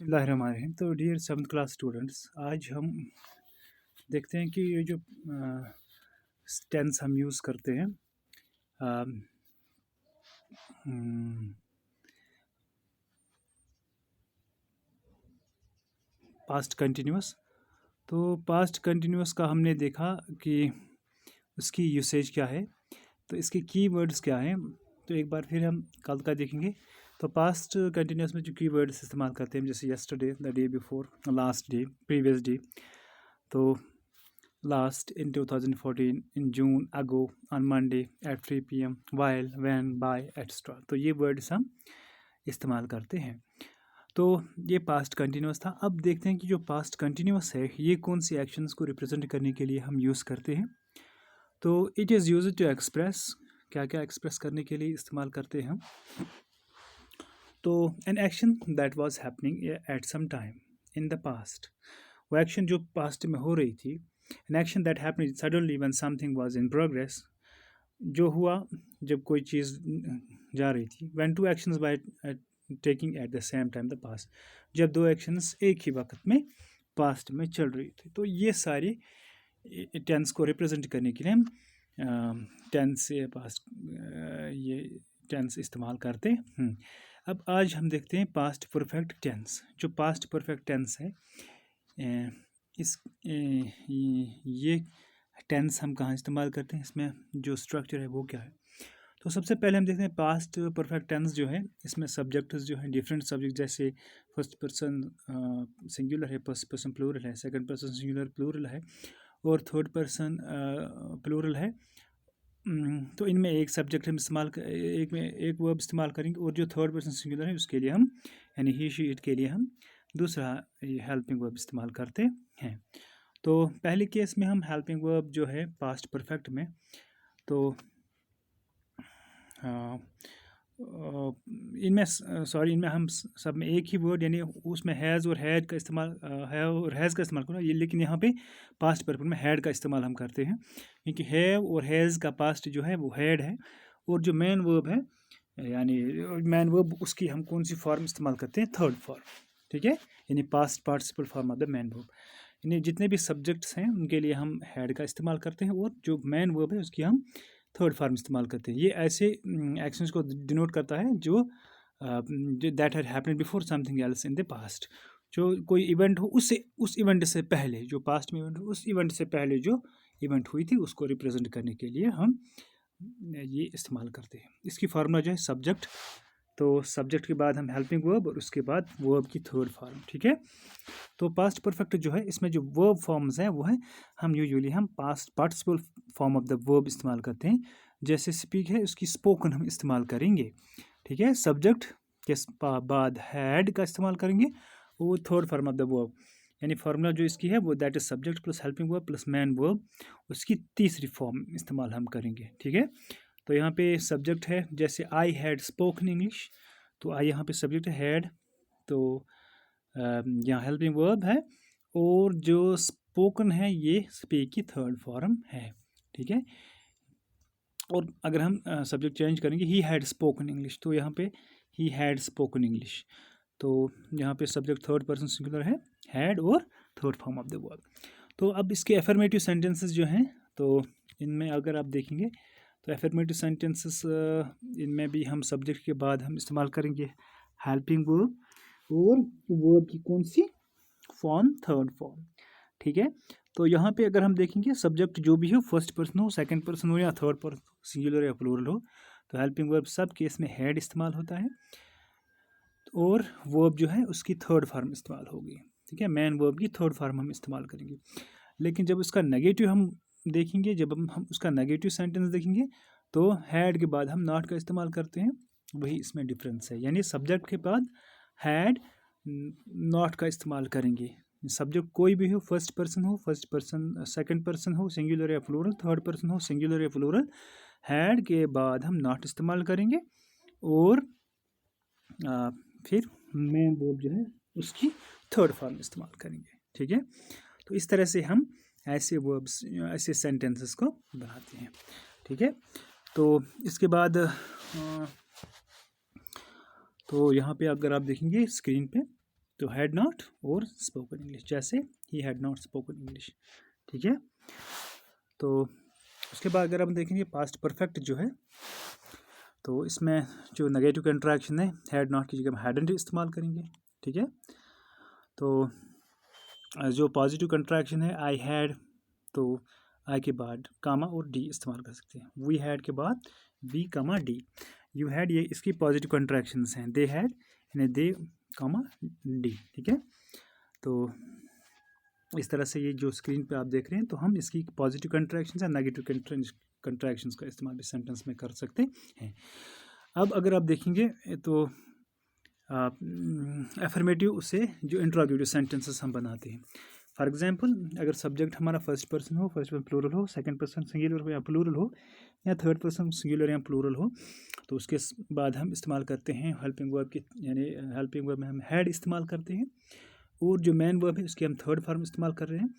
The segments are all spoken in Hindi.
बिस्मिल्लाहिर्रहमानिर्रहीम। तो डियर 7th क्लास स्टूडेंट्स, आज हम देखते हैं कि ये जो टेंस हम यूज़ करते हैं पास्ट कंटिन्यूस। तो पास्ट कंटिन्यूस का हमने देखा कि उसकी यूसेज क्या है, तो इसके कीवर्ड्स क्या हैं। तो एक बार फिर हम कल का देखेंगे। तो पास्ट कंटिन्यूस में जो कीवर्ड्स इस्तेमाल करते हैं, जैसे yesterday, the day before, last day, previous day. तो last in 2014, in June, ago, on Monday at 3 p.m, while, when, by, etc. तो ये वर्ड्स हम इस्तेमाल करते हैं। तो ये पास्ट कंटिन्यूस था। अब देखते हैं कि जो पास्ट कंटिन्यूस है ये कौन सी एक्शंस को रिप्रेजेंट करने के लिए हम यूज़ करते हैं। तो it is used to express, क्या क्या एक्सप्रेस करने के लिए इस्तेमाल करते हैं हम। तो an action that was happening at some time in the past, वो एक्शन जो पास्ट में हो रही थी। An action that happened suddenly when something was in progress, जो हुआ जब कोई चीज़ जा रही थी। When two actions were taking at the same time the past, जब दो एक्शंस एक ही वक्त में पास्ट में चल रही थी। तो ये सारी टेंस को रिप्रेजेंट करने के लिए हम टेंस से पास्ट ये टेंस इस्तेमाल करते हैं। अब आज हम देखते हैं पास्ट परफेक्ट टेंस। जो पास्ट परफेक्ट टेंस है, इस ये टेंस हम कहाँ इस्तेमाल करते हैं, इसमें जो स्ट्रक्चर है वो क्या है। तो सबसे पहले हम देखते हैं पास्ट परफेक्ट टेंस जो है, इसमें सब्जेक्ट्स जो हैं डिफरेंट सब्जेक्ट, जैसे फर्स्ट पर्सन सिंगुलर है, फर्स्ट पर्सन प्लूरल है, सेकंड पर्सन सिंगुलर प्लूरल है, और थर्ड पर्सन प्लूरल है। तो इनमें एक सब्जेक्ट हम एक वर्ब इस्तेमाल करेंगे, और जो थर्ड पर्सन सिंगुलर है उसके लिए हम यानी ही शी इट के लिए हम दूसरा हेल्पिंग वर्ब इस्तेमाल करते हैं। तो पहले केस में हम हेल्पिंग वर्ब जो है पास्ट परफेक्ट में, तो इनमें हम सब में एक ही वर्ड यानी उसमें हैज़ और हैड का इस्तेमाल है और हैज़ का इस्तेमाल करो ये, लेकिन यहाँ पे पास्ट परफेक्ट में हैड का इस्तेमाल हम करते हैं, क्योंकि हैव और हैज़ का पास्ट जो है वो हैड है, और जो मेन वर्ब है यानी मेन वर्ब उसकी हम कौन सी फॉर्म इस्तेमाल करते हैं, थर्ड फॉर्म। ठीक है, यानी past participle form of the main verb. यानी जितने भी सब्जेक्ट्स हैं उनके लिए हम हैड का इस्तेमाल करते हैं, और जो मेन वर्ब है उसकी हम थर्ड फॉर्म इस्तेमाल करते हैं। ये ऐसे एक्शंस को डिनोट करता है जो that had happened before something else in the past. जो कोई इवेंट हो उससे उस इवेंट से पहले, जो पास्ट में इवेंट हो उस इवेंट से पहले जो इवेंट हुई थी उसको रिप्रेजेंट करने के लिए हम ये इस्तेमाल करते हैं। इसकी फार्मूला जो है सब्जेक्ट, तो सब्जेक्ट के बाद हम हेल्पिंग वर्ब और उसके बाद वर्ब की थर्ड फॉर्म। ठीक है, तो पास्ट परफेक्ट जो है इसमें जो वर्ब फॉर्म्स हैं वो है हम यूजुअली हम past participle form of the verb इस्तेमाल करते हैं। जैसे स्पीक है उसकी स्पोकन हम इस्तेमाल करेंगे। ठीक है, सब्जेक्ट के बाद हैड का इस्तेमाल करेंगे, वो third form of the verb, यानी फार्मूला जो इसकी है वो that is subject plus helping verb plus man verb, उसकी तीसरी फॉर्म इस्तेमाल हम करेंगे। ठीक है, तो यहाँ पे सब्जेक्ट है जैसे आई हैड स्पोकन इंग्लिश, तो आई यहाँ पे सब्जेक्ट है, हैड तो यहाँ हेल्पिंग वर्ब है, और जो स्पोकन है ये स्पीक की थर्ड फॉर्म है। ठीक है, और अगर हम सब्जेक्ट चेंज करेंगे ही हैड स्पोकन इंग्लिश, तो यहाँ पे ही हैड स्पोकन इंग्लिश, तो यहाँ पे सब्जेक्ट थर्ड पर्सन सिंगुलर है, हैड और third form of the verb. तो अब इसके एफर्मेटिव सेंटेंसेस जो हैं, तो इनमें अगर आप देखेंगे तो एफर्मेटिव सेंटेंसेस इनमें भी हम सब्जेक्ट के बाद हम इस्तेमाल करेंगे हेल्पिंग वर्ब, और वर्ब की कौन सी फॉर्म, थर्ड फॉर्म। ठीक है, तो यहाँ पे अगर हम देखेंगे सब्जेक्ट जो भी हो, फर्स्ट पर्सन हो, सेकंड पर्सन हो, या थर्ड पर्सन सिंगुलर या प्लूरल हो, तो हेल्पिंग वर्ब सब केस में हैड इस्तेमाल होता है, और वर्ब जो है उसकी थर्ड फॉर्म इस्तेमाल होगी। ठीक है, मेन वर्ब की थर्ड फॉर्म हम इस्तेमाल करेंगे। लेकिन जब उसका नेगेटिव हम देखेंगे, जब हम उसका नेगेटिव सेंटेंस देखेंगे, तो हैड के बाद हम नॉट का इस्तेमाल करते हैं, वही इसमें डिफरेंस है। यानी सब्जेक्ट के बाद हैड नॉट का इस्तेमाल करेंगे। सब्जेक्ट कोई भी हो, फर्स्ट पर्सन सेकंड पर्सन हो, सिंगुलर या प्लूरल, थर्ड पर्सन हो, सिंगुलर या प्लूरल, हैड के बाद हम नॉट इस्तेमाल करेंगे, और फिर मेन वर्ब जो है उसकी थर्ड फॉर्म इस्तेमाल करेंगे। ठीक है, तो इस तरह से हम ऐसे वर्ब्स, ऐसे सेंटेंसेस को बनाते हैं। ठीक है, तो इसके बाद तो यहाँ पे अगर आप देखेंगे स्क्रीन पे, तो हैड नॉट और स्पोकन इंग्लिश, जैसे he had not spoken English, ठीक है। तो उसके बाद अगर हम देखेंगे पास्ट परफेक्ट जो है, तो इसमें जो नेगेटिव कंट्रैक्शन है हैड नॉट की जगह हम हैडंट इस्तेमाल करेंगे, ठीक है। तो जो पॉजिटिव कंट्रैक्शन है आई हैड, तो आई के बाद कामा और डी इस्तेमाल कर सकते हैं। वी हैड के बाद B comma D. You had ये इसकी पॉजिटिव कंट्रैक्शंस हैं, दे हैड यानी दे कामा डी, ठीक है। तो इस तरह से ये जो स्क्रीन पे आप देख रहे हैं, तो हम इसकी पॉजिटिव कंट्रैक्शंस या नेगेटिव कंट्रैक्शंस का इस्तेमाल भी सेंटेंस में कर सकते हैं। अब अगर आप देखेंगे तो एफर्मेटिव से जो इंट्रोगेटिव सेंटेंसेस हम बनाते हैं, फॉर एग्जांपल अगर सब्जेक्ट हमारा फर्स्ट पर्सन हो, फर्स्ट पर्सन प्लूरल हो, सेकंड पर्सन सिंगुलर हो या प्लूरल हो, या थर्ड पर्सन सिंगुलर या प्लूरल हो, तो उसके बाद हम इस्तेमाल करते हैं हेल्पिंग वर्ब की, यानी हेल्पिंग वर्ब में हम हैड इस्तेमाल करते हैं, और जो मेन वर्ब है उसके हम थर्ड फॉर्म इस्तेमाल कर रहे हैं।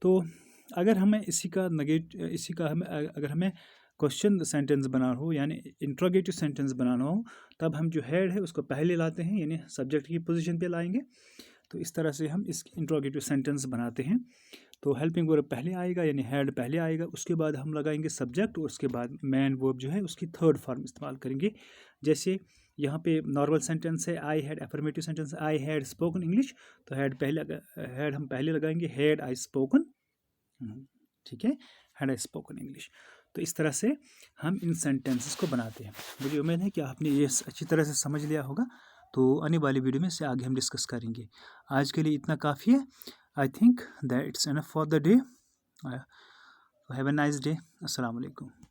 तो अगर हमें अगर हमें क्वेश्चन सेंटेंस बनाना हो यानी इंट्रोगेटिव सेंटेंस बनाना हो, तब हम जो हेड है उसको पहले लाते हैं, यानी सब्जेक्ट की पोजीशन पे लाएंगे। तो इस तरह से हम इस इंट्रोगेटिव सेंटेंस बनाते हैं। तो हेल्पिंग वर्ब पहले आएगा यानी हेड पहले आएगा, उसके बाद हम लगाएंगे सब्जेक्ट, और उसके बाद मेन वर्ब जो है उसकी थर्ड फॉर्म इस्तेमाल करेंगे। जैसे यहाँ पे नॉर्मल सेंटेंस है I had, affirmative sentence I had spoken English, तो हेड हम पहले लगाएंगे, हैड आई स्पोकन, ठीक है, हैड आई स्पोकन इंग्लिश। तो इस तरह से हम इन सेंटेंसेस को बनाते हैं। मुझे उम्मीद है कि आपने ये अच्छी तरह से समझ लिया होगा। तो आने वाली वीडियो में से आगे हम डिस्कस करेंगे। आज के लिए इतना काफ़ी है। I think that it's enough for the day. Have a nice day. अस्सलाम वालेकुम।